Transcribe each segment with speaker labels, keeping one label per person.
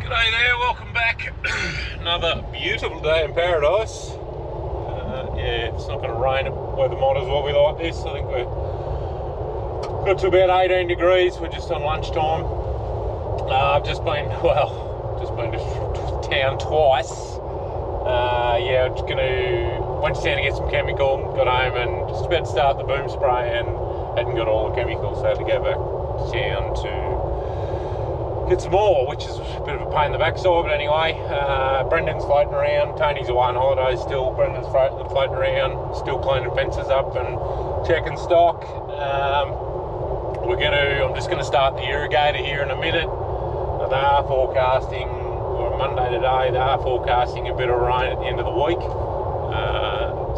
Speaker 1: G'day there, welcome back. Another beautiful day in paradise. Yeah, it's not going to rain where the models will be like this. I think we're got to about 18 degrees. We're just on lunchtime. I've just been to town twice. Yeah, went down to get some chemical, got home and just about to start the boom spray and hadn't got all the chemicals, so I had to go back down to get some more, which is a bit of a pain in the backside, but anyway, Brendan's floating around, Tony's away on holiday still, Brendan's floating around, still cleaning fences up and checking stock. I'm just going to start the irrigator here in a minute. They are forecasting, or Monday today, they are forecasting a bit of rain at the end of the week,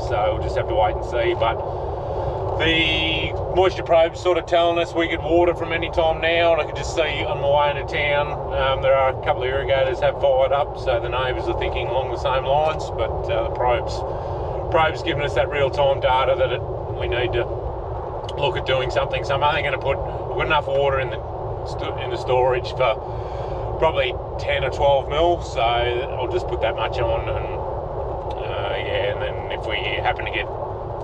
Speaker 1: so we'll just have to wait and see, but the moisture probe's sort of telling us we get water from any time now, and I can just see on my way into town, there are a couple of irrigators have fired up, so the neighbours are thinking along the same lines, but the probe's giving us that real-time data that we need to look at doing something. So I'm only going to we've got enough water in the storage for probably 10 or 12 mil, so I'll just put that much on, and yeah, and then if we happen to get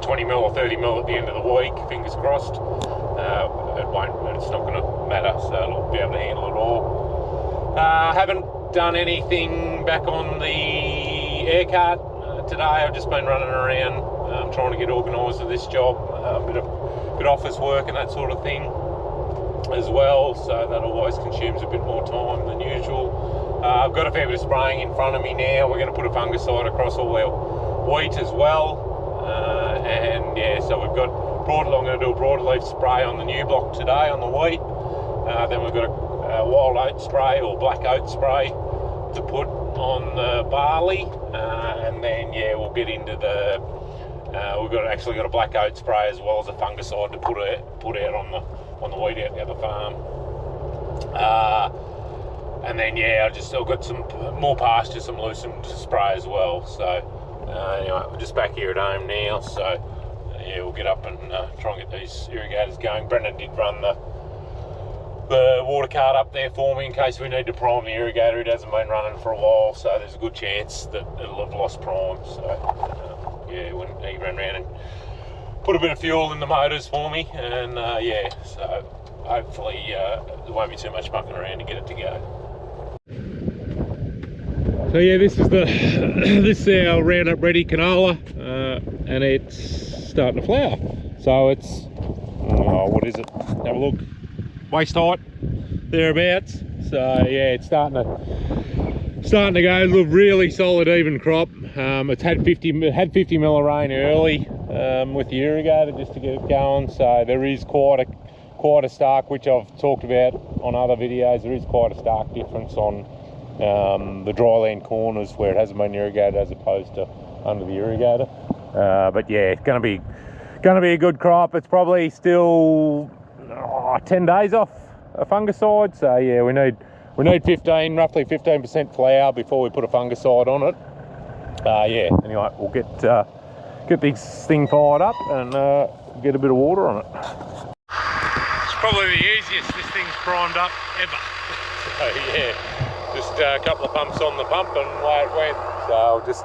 Speaker 1: 20 mil or 30 mil at the end of the week, fingers crossed, it's not going to matter, so I'll be able to handle it all. Haven't done anything back on the air cart today. I've just been running around trying to get organised with this job, a bit of office work and that sort of thing as well, so that always consumes a bit more time than usual. I've got a fair bit of spraying in front of me now. We're going to put a fungicide across all our wheat as well. And yeah, so I'm going to do a broadleaf spray on the new block today on the wheat. Then we've got a wild oat spray or black oat spray to put on the barley, and then yeah, we'll get into the. We've actually got a black oat spray as well as a fungicide to put out on the wheat out the other farm. And then yeah, I've got some more pasture, some loosened spray as well. So. Anyway, we're just back here at home now, so yeah, we'll get up and try and get these irrigators going. Brendan did run the water cart up there for me in case we need to prime the irrigator. It hasn't been running for a while, so there's a good chance that it'll have lost prime. So yeah, he ran around and put a bit of fuel in the motors for me, and yeah, so hopefully there won't be too much mucking around to get it to go. So yeah, this is our Roundup Ready canola, and it's starting to flower. So it's, what is it? Have a look. Waist height, thereabouts. So yeah, it's starting to go. Look, really solid, even crop. It's had 50 mil of rain early with the irrigator just to get it going. So there is quite a stark, which I've talked about on other videos. There is quite a stark difference on the dryland corners where it hasn't been irrigated as opposed to under the irrigator, but yeah, it's going to be a good crop. It's probably still 10 days off a fungicide, so yeah, we need roughly 15% flower before we put a fungicide on it. Yeah, anyway, we'll get this thing fired up and get a bit of water on it. It's probably the easiest this thing's primed up ever. So yeah, just a couple of pumps on the pump and away it went. So I'll just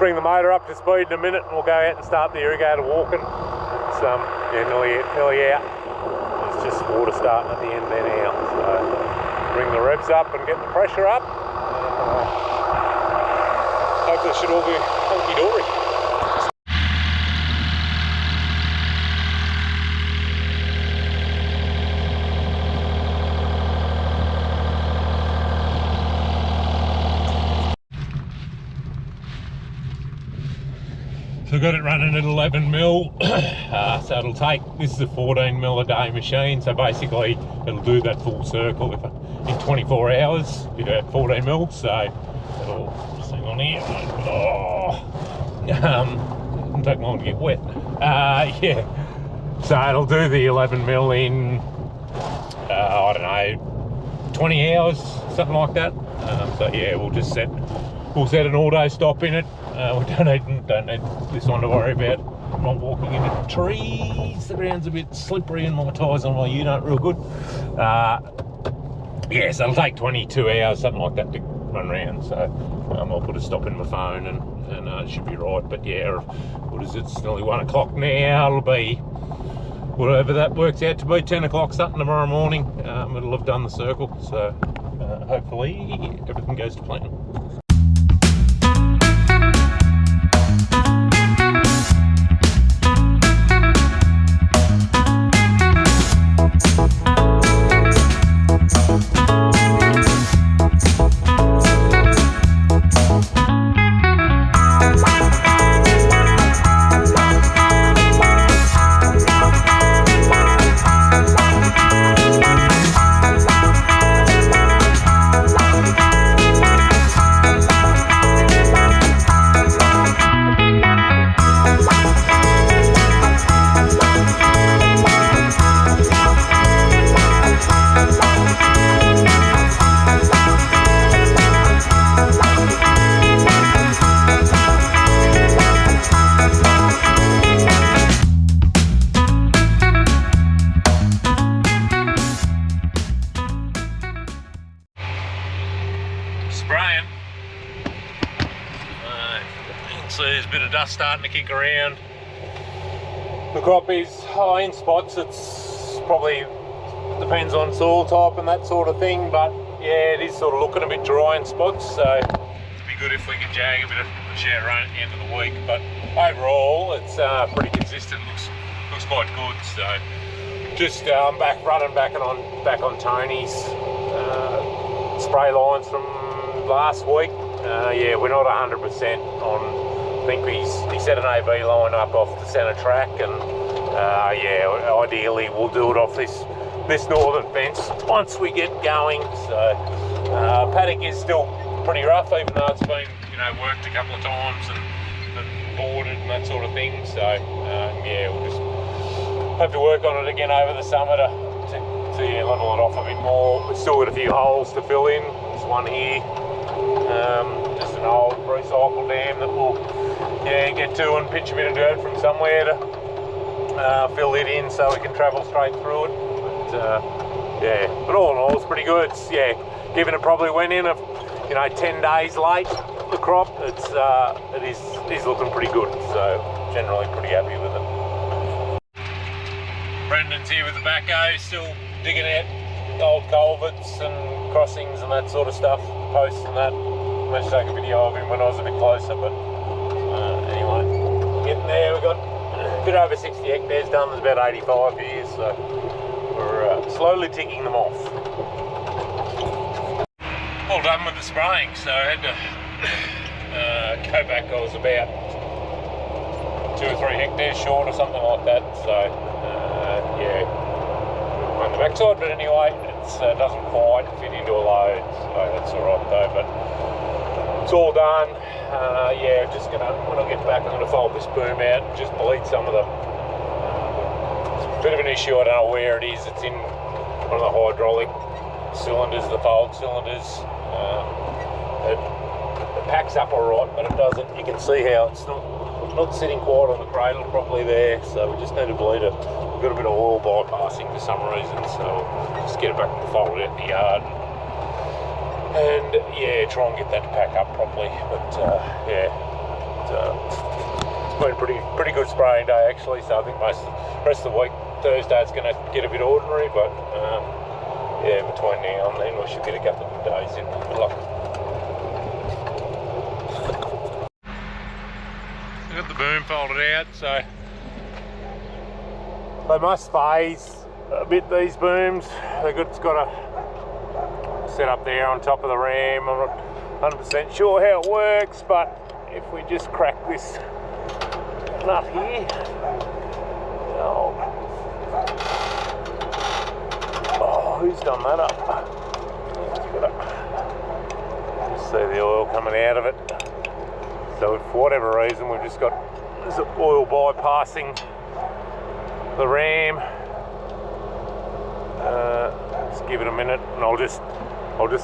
Speaker 1: bring the motor up to speed in a minute and we'll go out and start the irrigator walking. It's yeah, nearly out. There's just water starting at the end there now. So bring the revs up and get the pressure up. Hopefully it should all be hunky-dory. So I've got it running at 11 mil, so it'll take, this is a 14 mil a day machine, so basically it'll do that full circle in 24 hours, about 14 mil, so it'll, just hang on here, it'll take long to get wet, yeah, so it'll do the 11 mil in, I don't know, 20 hours, something like that, so yeah, we'll set an auto stop in it. We don't need this one to worry about. I'm not walking into trees. The ground's a bit slippery and my tyres on my unit aren't real good. yeah, so it'll take 22 hours, something like that, to run around. So I'll put a stop in my phone and it should be right. But yeah, what is it? It's nearly 1 o'clock now. It'll be whatever that works out to be, 10 o'clock something tomorrow morning. It'll have done the circle. So hopefully everything goes to plan. Spraying. You can see there's a bit of dust starting to kick around. The crop is high in spots. It's probably depends on soil type and that sort of thing, but yeah, it is sort of looking a bit dry in spots, so it'd be good if we could jag a bit of shower rain at the end of the week. But overall, it's pretty consistent. Looks quite good. So just running back on Tony's spray lines from last week. Yeah, we're not 100% on. I think he set an AB line up off the centre track, and yeah, ideally we'll do it off this northern fence once we get going. So paddock is still pretty rough, even though it's been worked a couple of times and boarded and that sort of thing. So yeah, we'll just have to work on it again over the summer to level it off a bit more. We've still got a few holes to fill in. There's one here, just an old recycle dam that we'll get to and pitch a bit of dirt from somewhere to fill it in so we can travel straight through it. But yeah, but all in all, it's pretty good. It's, yeah, given it probably went in 10 days late, the crop, it is looking pretty good. So generally pretty happy with it. Brendan's here with the backhoe, still digging out old culverts and crossings and that sort of stuff, posts and that. I managed to take a video of him when I was a bit closer, but anyway, getting there. We've got a bit over 60 hectares done. There's about 85 here, so we're slowly ticking them off. All done with the spraying, so I had to go back. I was about 2 or 3 hectares short or something like that, so yeah, on the backside, but anyway, it doesn't quite fit into a load, so that's alright though. But it's all done. Yeah, just gonna, when I get back, I'm gonna fold this boom out and just bleed some of the. It's a bit of an issue. I don't know where it is. It's in one of the hydraulic cylinders, the fold cylinders. It packs up alright, but it doesn't. You can see how it's not sitting quite on the cradle properly there, so we just need to bleed it. We've got a bit of oil bypassing for some reason, so just get it back and fold it out in the yard and yeah, try and get that to pack up properly. But yeah, it's been pretty good spraying day actually, so I think the rest of the week, Thursday, it's going to get a bit ordinary, but yeah, between now and then we should get a couple of days in. Good luck. Got the boom folded out, so they must phase a bit, these booms. It's got a set up there on top of the ram. I'm not 100% sure how it works, but if we just crack this nut here, oh, who's done that up? Just see the oil coming out of it. So for whatever reason, we've just got this oil bypassing the ram. Just give it a minute, and I'll just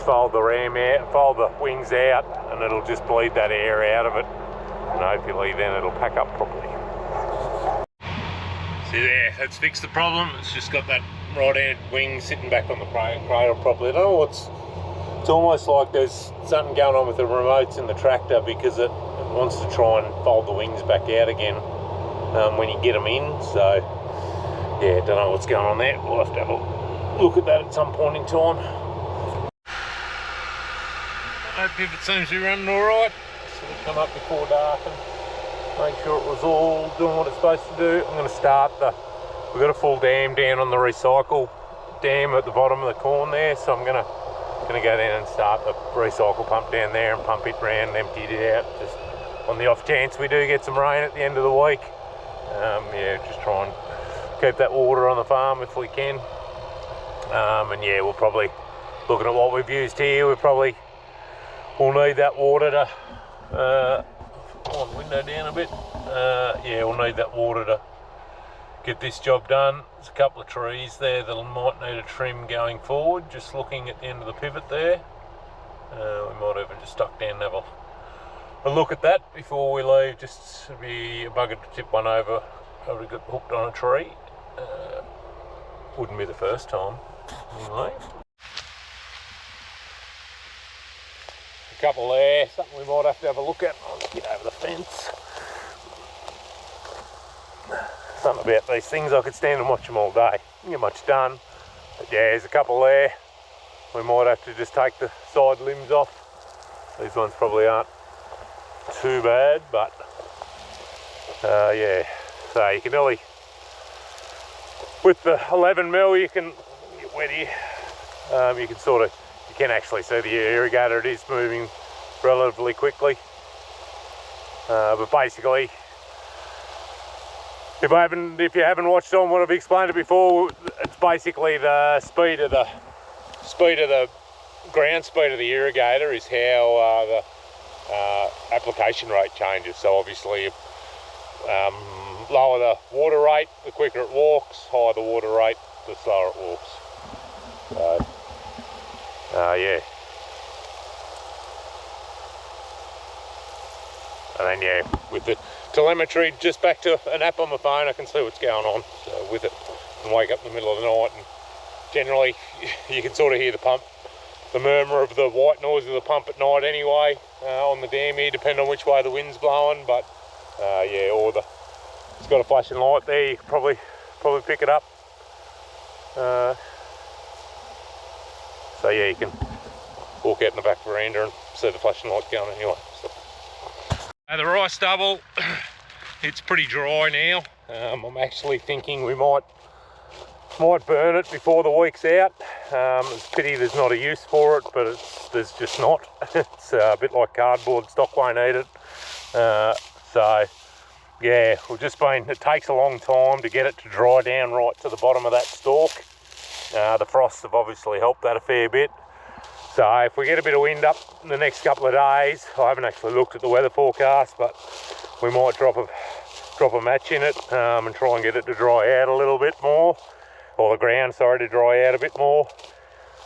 Speaker 1: fold the ram out, fold the wings out, and it'll just bleed that air out of it, and hopefully then it'll pack up properly. See there, that's fixed the problem. It's just got that right-hand wing sitting back on the cradle properly. I don't know what's... It's almost like there's something going on with the remotes in the tractor, because it wants to try and fold the wings back out again when you get them in. So yeah, don't know what's going on there. We'll have to have a look at that at some point in time. That pivot seems to be running all right. So we come up before dark and make sure it was all doing what it's supposed to do. I'm going to start we've got a full dam down on the recycle dam at the bottom of the corn there, so I'm going to go down and start the recycle pump down there and pump it round and empty it out, just on the off chance we do get some rain at the end of the week. Yeah, just try and keep that water on the farm if we can. And yeah, we'll probably, looking at what we've used here, we'll need that water to on the window down a bit. Yeah, we'll need that water to get this job done. There's a couple of trees there that might need a trim going forward, just looking at the end of the pivot there. We might even just duck down and have a look at that before we leave, just to be a bugger to tip one over to get hooked on a tree. Wouldn't be the first time anyway. A couple there, something we might have to have a look at. I'll get over the fence. Something about these things, I could stand and watch them all day. Didn't get much done, but yeah, there's a couple there. We might have to just take the side limbs off. These ones probably aren't too bad, but yeah. So you can only, with the 11mm, you can get wet here. You can actually see the irrigator. It is moving relatively quickly, but basically, if you haven't watched on what I've explained it before, it's basically the speed of the ground speed of the irrigator is how the application rate changes. So obviously, lower the water rate, the quicker it walks. Higher the water rate, the slower it walks. So yeah. And then yeah, with the telemetry, just back to an app on my phone, I can see what's going on with it, and wake up in the middle of the night, and generally you can sort of hear the pump, the murmur of the white noise of the pump at night anyway, on the dam here, depending on which way the wind's blowing. But yeah, it's got a flashing light there, you can probably pick it up. So yeah, you can walk out in the back veranda and see the flashing light going anyway. So. The rice stubble, it's pretty dry now. I'm actually thinking we might burn it before the week's out. It's a pity there's not a use for it, but there's just not. It's a bit like cardboard, stock won't eat it. So yeah, it takes a long time to get it to dry down right to the bottom of that stalk. The frosts have obviously helped that a fair bit. So if we get a bit of wind up in the next couple of days, I haven't actually looked at the weather forecast, but we might drop a match in it and try and get it to dry out a little bit more, or the ground, sorry, to dry out a bit more.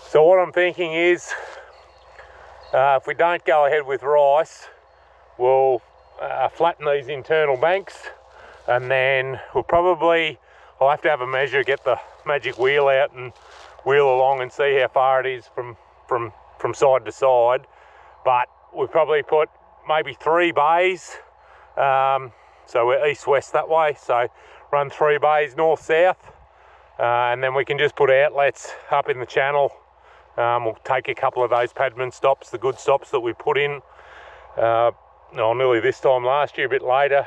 Speaker 1: So what I'm thinking is, if we don't go ahead with rice, we'll flatten these internal banks, and then I'll have to have a measure, get the magic wheel out and wheel along and see how far it is from side to side. But we'll probably put maybe 3 bays, so we're east-west that way, so run 3 bays north-south, and then we can just put outlets up in the channel. We'll take a couple of those Padman stops, the good stops that we put in nearly this time last year, a bit later,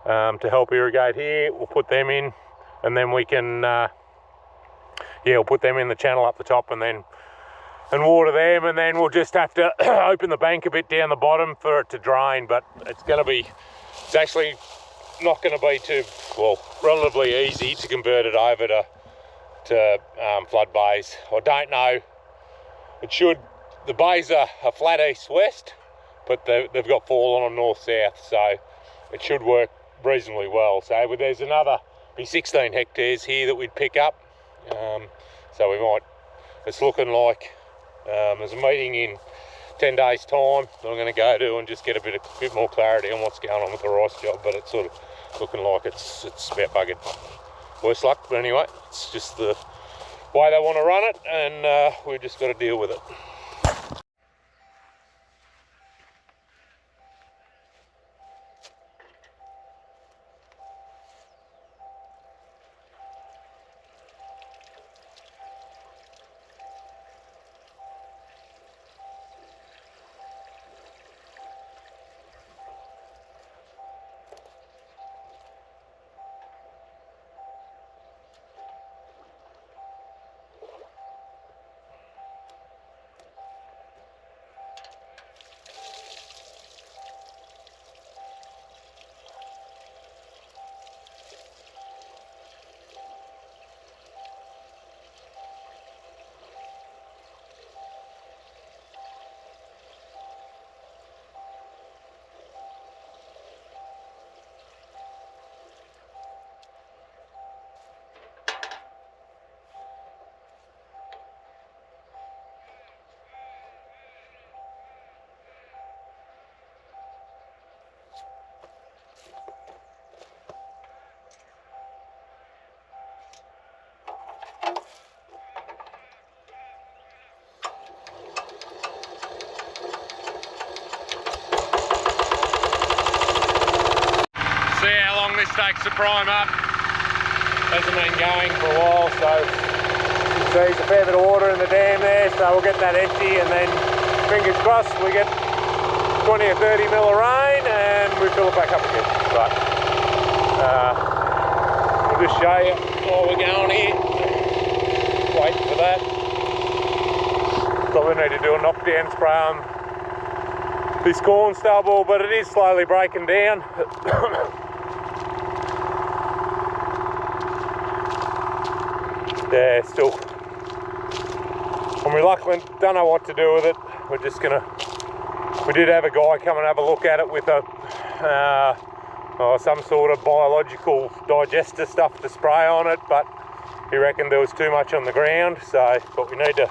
Speaker 1: to help irrigate here. We'll put them in, and then we can we'll put them in the channel up the top and water them, and then we'll just have to open the bank a bit down the bottom for it to drain. But it's actually not going to be relatively easy to convert it over to flood bays. I don't know, the bays are flat east-west, but they've got fall on them north-south, so it should work reasonably well. So there's another 16 hectares here that we'd pick up, so it's looking like there's a meeting in 10 days time that I'm going to go to and just get a bit more clarity on what's going on with the rice job. But it's sort of looking like it's about buggered. Worse luck, but anyway, it's just the way they want to run it, and we've just got to deal with it. This takes to prime up. Hasn't been going for a while, so you can see there's a fair bit of water in the dam there, so we'll get that empty, and then fingers crossed we get 20 or 30 mil of rain and we fill it back up again. But we'll just show you while we're going here. Waiting for that. Probably need to do a knockdown spray on this corn stubble, but it is slowly breaking down. Yeah, still. I'm reluctant, don't know what to do with it. We're just gonna. We did have a guy come and have a look at it with a some sort of biological digester stuff to spray on it, but he reckoned there was too much on the ground. So, but we need to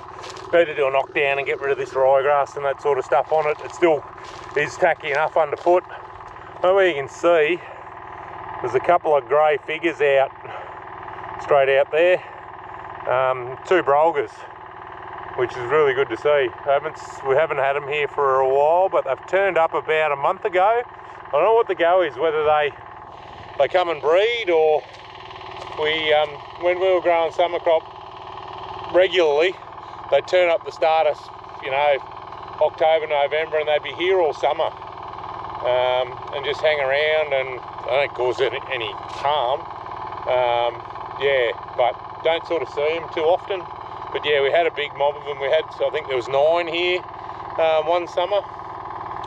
Speaker 1: do a knockdown and get rid of this ryegrass and that sort of stuff on it. It still is tacky enough underfoot. Where you can see, there's a couple of grey figures out, straight out there. 2 brolgas, which is really good to see. We haven't had them here for a while, but they've turned up about a month ago. I don't know what the go is, whether they come and breed, or when we were growing summer crop regularly, they'd turn up the start of, October, November, and they'd be here all summer, and just hang around, and I don't cause any harm. Yeah, but don't sort of see them too often. But yeah, we had a big mob of them. I think there was 9 here one summer.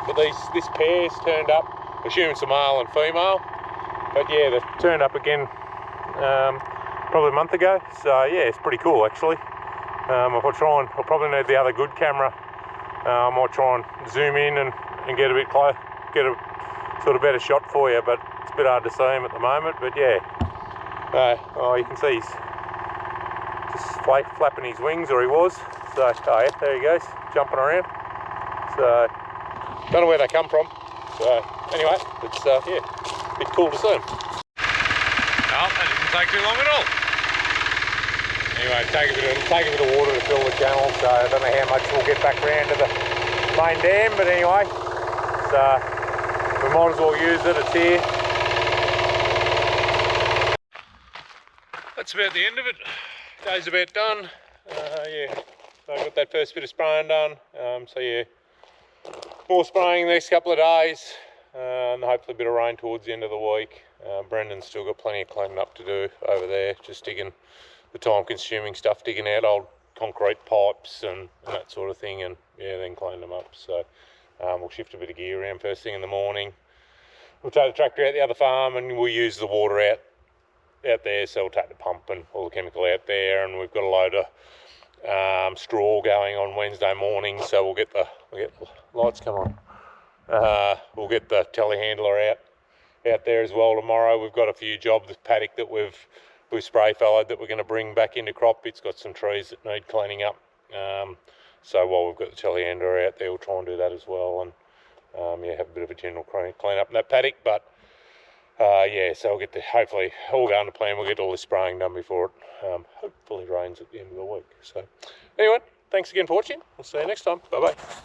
Speaker 1: But this pair's turned up, assuming it's a male and female. But yeah, they've turned up again probably a month ago. So yeah, it's pretty cool actually. I'll probably need the other good camera. I might try and zoom in and get a bit close, get a sort of better shot for you, but it's a bit hard to see him at the moment. But yeah, you can see he's just flapping his wings, or he was. So, oh yeah, there he goes, jumping around. So, don't know where they come from. So, anyway, it's yeah, a bit cool to see them. Oh, that didn't take too long at all. Anyway, take a bit of water to fill the channel, so I don't know how much we'll get back round to the main dam, but anyway, so we might as well use it. It's here. That's about the end of it. Day's about done. Yeah, so I got that first bit of spraying done. So yeah, more spraying the next couple of days, and hopefully a bit of rain towards the end of the week. Brendan's still got plenty of cleaning up to do over there, just digging the time-consuming stuff, digging out old concrete pipes and that sort of thing, and yeah, then clean them up. So we'll shift a bit of gear around first thing in the morning. We'll take the tractor out the other farm, and we'll use the water out there, so we'll take the pump and all the chemical out there, and we've got a load of straw going on Wednesday morning, so we'll get the lights come on. We'll get the telehandler out there as well tomorrow. We've got a few jobs, the paddock that we've spray fallowed that we're going to bring back into crop. It's got some trees that need cleaning up, so while we've got the telehandler out there, we'll try and do that as well, and yeah, have a bit of a general clean up in that paddock. But yeah, so I'll get hopefully all going to plan. We'll get all this spraying done before it hopefully rains at the end of the week. So anyway, thanks again for watching. We'll see you next time. Bye bye.